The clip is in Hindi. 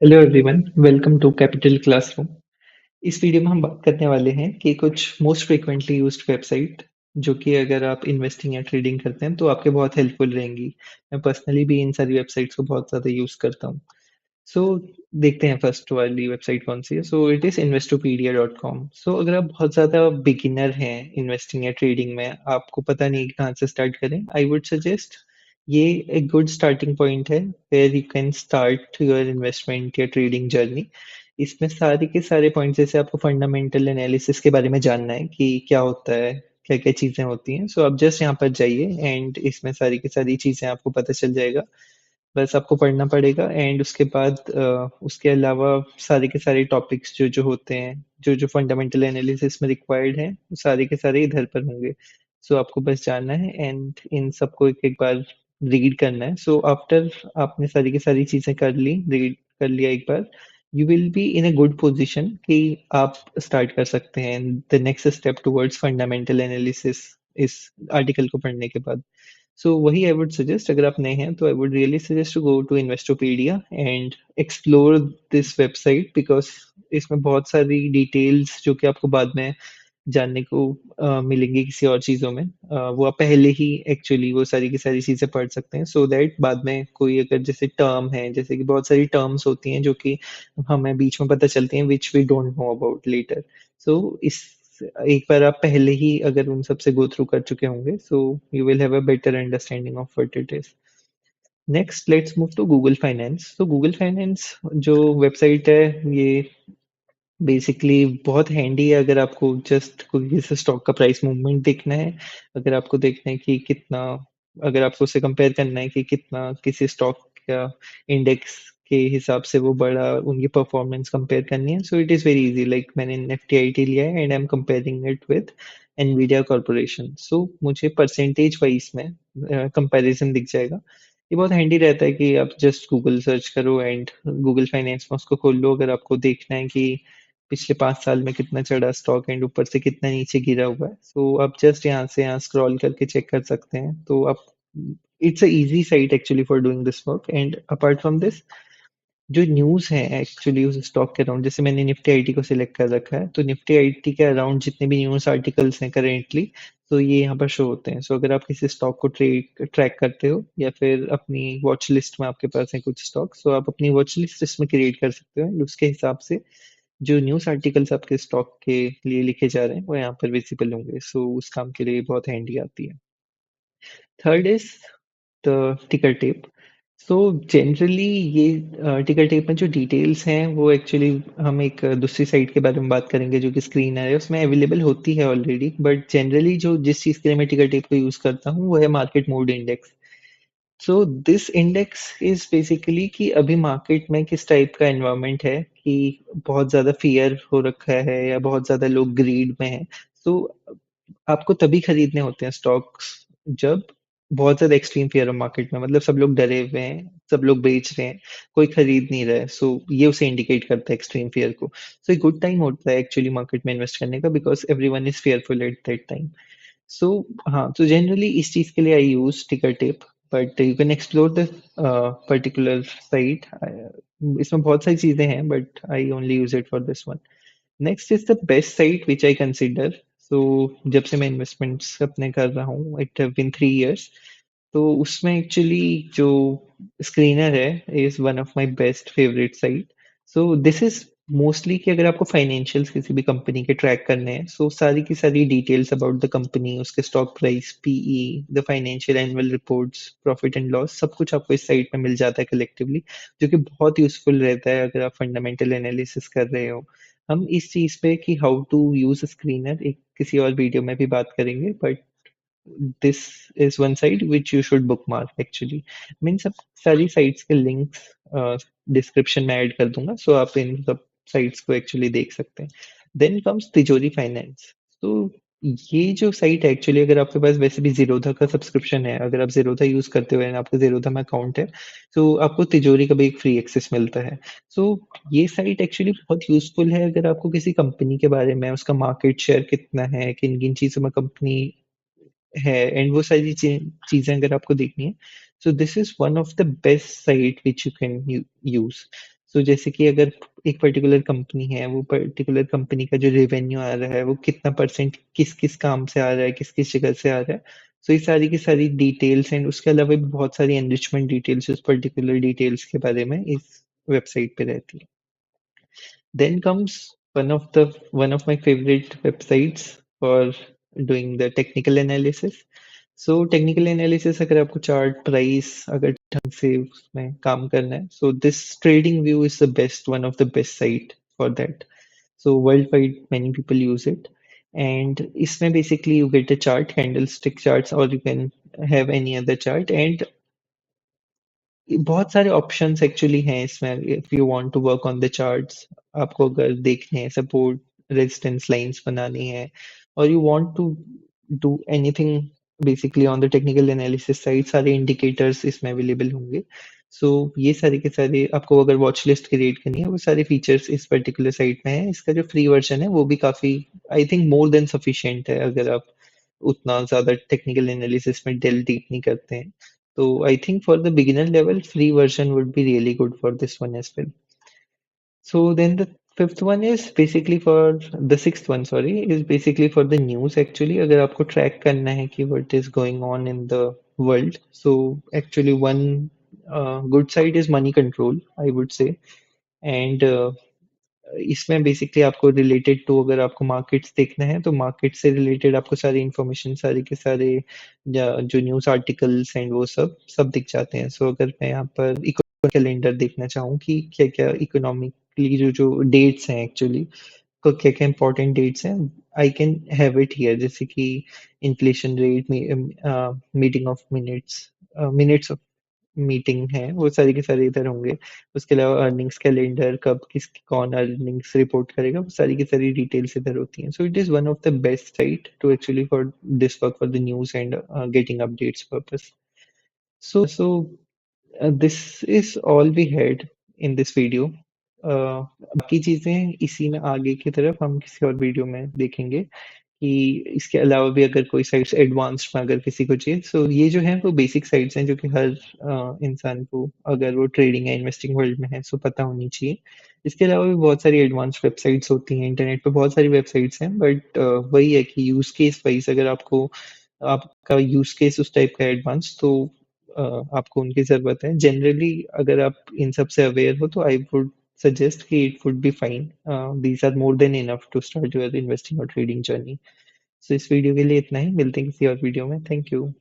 Hello everyone, welcome to capital classroom. इस वीडियो में हम बात करने वाले हैं कि कुछ मोस्ट फ्रीक्वेंटली यूज्ड वेबसाइट जो कि अगर आप इन्वेस्टिंग या ट्रेडिंग करते हैं तो आपके बहुत हेल्पफुल रहेंगी। मैं पर्सनली भी इन सारी वेबसाइट्स को बहुत ज़्यादा यूज़ करता हूँ। सो देखते हैं फर्स्ट वाली वेबसाइट कौन सी है। So it is investopedia.com। सो अगर आप बहुत ज़्यादा बिगिनर हैं इन्वेस्टिंग या ट्रेडिंग में, आपको पता नहीं कि कहाँ से स्टार्ट करें, आई वुड सजेस्ट ये एक गुड स्टार्टिंग पॉइंट है where you can start your investment या ट्रेडिंग जर्नी। इसमें सारे के सारे पॉइंट्स, जैसे आपको फंडामेंटल एनालिसिस के बारे में जानना है कि क्या होता है, क्या क्या चीज़ें होती हैं, सो आप जस्ट यहाँ पर जाइए एंड इसमें सारी की सारी चीज़ें आपको पता चल जाएगा। बस आपको पढ़ना पड़ेगा एंड उसके बाद उसके अलावा सारे के सारे टॉपिक्स जो जो होते हैं, जो जो फंडामेंटल एनालिसिस में रिक्वायर्ड है, वो सारे के सारे इधर पर होंगे। सो आपको बस जानना है एंड इन सबको एक एक बार रीड करना है। सो आफ्टर आपने सारी की सारी चीज़ें कर ली, रीड कर लिया एक बार, you will be in a good position कि आप स्टार्ट कर सकते हैं the next step towards fundamental analysis इस आर्टिकल को पढ़ने के बाद। सो वही आई वुड सजेस्ट, अगर आप नए हैं तो I would really suggest to go to Investopedia and explore this website, because इसमें बहुत सारी डिटेल्स जो कि आपको बाद में जानने को मिलेंगी किसी और चीज़ों में, वो आप पहले ही एक्चुअली वो सारी की सारी चीज़ें पढ़ सकते हैं, सो दैट बाद में कोई अगर जैसे टर्म है, जैसे कि बहुत सारी टर्म्स होती हैं जो कि हमें बीच में पता चलती हैं which we don't know about later. So इस एक बार आप पहले ही अगर उन सब से गो थ्रू कर चुके होंगे, so you will have a better understanding of what it is. Next let's move to Google Finance. तो गूगल फाइनेंस जो वेबसाइट है, ये बेसिकली बहुत हैंडी है अगर आपको जस्ट कोई किसी स्टॉक का प्राइस मूवमेंट देखना है, अगर आपको देखना है कि कितना, अगर आपको उसे कंपेयर करना है कि कितना किसी स्टॉक का इंडेक्स के हिसाब से वो बड़ा, उनकी परफॉर्मेंस कंपेयर करनी है। So it is very easy, like मैंने एफटीआईटी लिया है and I am comparing it with Nvidia corporation. So मुझे परसेंटेज वाइज में कंपैरिजन दिख जाएगा। ये बहुत हैंडी रहता है कि आप जस्ट गूगल सर्च करो एंड गूगल फाइनेंस में उसको खोल लो, अगर आपको देखना है कि पिछले 5 साल में कितना चढ़ा स्टॉक एंड ऊपर से कितना नीचे गिरा हुआ है, सो आप जस्ट यहाँ से यहाँ स्क्रॉल करके चेक कर सकते हैं। तो आप, it's a easy site actually for doing this work. And apart from this, जो न्यूज़ है एक्चुअली उस स्टॉक के अराउंड, जैसे मैंने निफ्टी आईटी को सिलेक्ट कर रखा है, तो निफ्टी आईटी के अराउंड जितने भी न्यूज़ आर्टिकल्स हैं करेंटली, तो ये यहाँ पर शो होते हैं। सो अगर आप किसी स्टॉक को ट्रैक करते हो या फिर अपनी वॉच लिस्ट में आपके पास है कुछ स्टॉक, सो आप अपनी वॉच लिस्ट इसमें क्रिएट कर सकते हो एंड उसके हिसाब से जो न्यूज़ आर्टिकल्स आपके स्टॉक के लिए लिखे जा रहे हैं वो यहाँ पर विजिबल होंगे। सो उस काम के लिए बहुत हैंडी आती है। थर्ड इज द टिकर टेप। सो जनरली ये टिकर टेप में जो डिटेल्स हैं वो एक्चुअली हम एक दूसरी साइट के बारे में बात करेंगे जो कि स्क्रीनर है, उसमें अवेलेबल होती है ऑलरेडी, बट जनरली जो जिस चीज़ के लिए मैं टिकर टेप को यूज़ करता हूँ वो है market mood index. So this index is basically कि अभी मार्केट में किस टाइप का एनवायरनमेंट है, कि बहुत ज्यादा फियर हो रखा है या बहुत ज्यादा लोग ग्रीड में है। तो आपको तभी खरीदने होते हैं स्टॉक्स जब बहुत ज्यादा एक्सट्रीम फियर है मार्केट में, मतलब सब लोग डरे हुए हैं, सब लोग बेच रहे हैं, कोई खरीद नहीं रहा है। सो ये उसे इंडिकेट करता है एक्सट्रीम फियर को। सो एक गुड टाइम होता है एक्चुअली मार्केट में इन्वेस्ट करने का, because everyone is fearful at that time. So हाँ, तो जनरली इस चीज के लिए I use ticker tape, but you can explore the particular site. इसमें बहुत सारी चीजें हैं but I only use it for this one. Next is the best site which I consider. So जब से मैं इन्वेस्टमेंट्स अपने कर रहा हूँ, इट हैव बीन 3 years, तो उसमें एक्चुअली जो स्क्रीनर है is one of my best favourite site. So this is mostly कि अगर आपको फाइनेंशियल्स किसी भी कंपनी के ट्रैक करने हैं, सो सारी की सारी डिटेल्स अबाउट द कंपनी, उसके stock price, PE, the financial annual reports, profit and loss, सब कुछ आपको इस साइट में मिल जाता है कलेक्टिवली, जो कि बहुत यूजफुल रहता है अगर आप फंडामेंटल एनालिसिस कर रहे हो। हम इस चीज पे कि हाउ टू यूज स्क्रीनर एक किसी और वीडियो में भी बात करेंगे, but this is one site which you should book mark actually. मैं इन सब सारी साइट्स के लिंक्स डिस्क्रिप्शन में ऐड कर दूंगा, सो आप इन सब साइट्स को एक्चुअली देख सकते हैं। देन कम्स तिजोरी फाइनेंस। तो ये जो साइट है एक्चुअली, अगर आपके पास वैसे भी जीरोधा का सब्सक्रिप्शन है, अगर आप जीरोधा यूज करते हो and आपका जीरोधा में अकाउंट है, तो आपको तिजोरी का भी एक फ्री एक्सेस मिलता है। सो ये साइट एक्चुअली बहुत यूजफुल है अगर आपको किसी कंपनी के बारे में, उसका मार्केट शेयर कितना है, किन किन चीजों में कंपनी है, एंड वो सारी चीजें अगर आपको देखनी है, so this is one of the best site which you can use. So जैसे कि अगर एक पर्टिकुलर कंपनी है, वो पर्टिकुलर कंपनी का जो रेवेन्यू आ रहा है, वो कितना परसेंट किस-किस काम से आ रहा है, किस-किस जगह से आ रहा है। सो ये सारी की सारी डिटेल्स एंड उसके अलावा भी बहुत सारी एनरिचमेंट डिटेल्स उस पर्टिकुलर डिटेल्स के बारे में इस वेबसाइट पे रहती है। Then comes one of my favorite websites for doing the technical analysis. So technical analysis अगर आपको चार्ट प्राइस अगर ढंग से उसमें काम करना है, so this trading view is the best one of the best site for that. So worldwide many people use it. And इसमें basically you get a chart, candlestick charts, or you can have any other chart, and बहुत सारे ऑप्शंस एक्चुअली हैं इसमें if you want to work on the charts आपको अगर देखने हैं सपोर्ट रेजिस्टेंस लाइंस बनानी है और you want to do anything basically on the technical analysis side सारे इंडिकेटर्स इसमें अवेलेबल होंगे सो ये सारे के सारे आपको अगर वॉच लिस्ट क्रिएट करनी है वो सारे फीचर्स इस पर्टिकुलर साइट में है इसका जो फ्री वर्जन है वो भी काफी I think more than sufficient है अगर आप उतना ज़्यादा टेक्निकल एनालिसिस में डेल डीप नहीं करते हैं. So I think for the beginner level, free version would be really good for this one as well. So then the fifth one is basically for the sixth one, sorry, is basically for the news actually. अगर आपको track करना है कि what is going on in the world. So actually one good side is money control, I would say. And इसमें बेसिकली आपको रिलेटेड टू अगर आपको मार्केट्स देखना है तो मार्केट से रिलेटेड आपको सारी इंफॉर्मेशन सारे के सारे जो न्यूज़ आर्टिकल्स एंड वो सब सब दिख जाते हैं सो अगर मैं यहाँ पर इकोनॉमिक कैलेंडर देखना चाहूँ कि क्या क्या इकोनॉमिकली जो जो डेट्स हैं एक्चुअली तो क्या क्या इंपॉर्टेंट डेट्स हैं I can have it here जैसे कि inflation rate meeting of minutes meeting है वो सारे के सारे इधर होंगे उसके अलावा अर्निंग्स कैलेंडर कब किस कौन अर्निंग्स रिपोर्ट करेगा वो सारी की सारी डिटेल्स इधर होती हैं so it is one of the best site to actually for this work for the news and getting updates purpose so this is all we had in this video बाकी चीजें इसी में आगे की तरफ हम किसी और वीडियो में देखेंगे कि इसके अलावा भी अगर कोई साइट्स एडवांस्ड में अगर किसी को चाहिए सो ये जो है वो बेसिक साइट्स हैं जो कि हर इंसान को अगर वो ट्रेडिंग या इन्वेस्टिंग वर्ल्ड में है सो पता होनी चाहिए इसके अलावा भी बहुत सारी एडवांस्ड वेबसाइट्स होती हैं इंटरनेट पे बहुत सारी वेबसाइट्स हैं बट वही है कि यूज केस वाइज अगर आपको आपका यूज केस उस टाइप का एडवांस तो आपको उनकी जरूरत है जनरली अगर आप इन सब से अवेयर हो तो आई वुड suggest कि it would be fine. These are more than enough to start your investing or trading journey. So इस वीडियो के लिए इतना ही मिलते हैं किसी और वीडियो में थैंक यू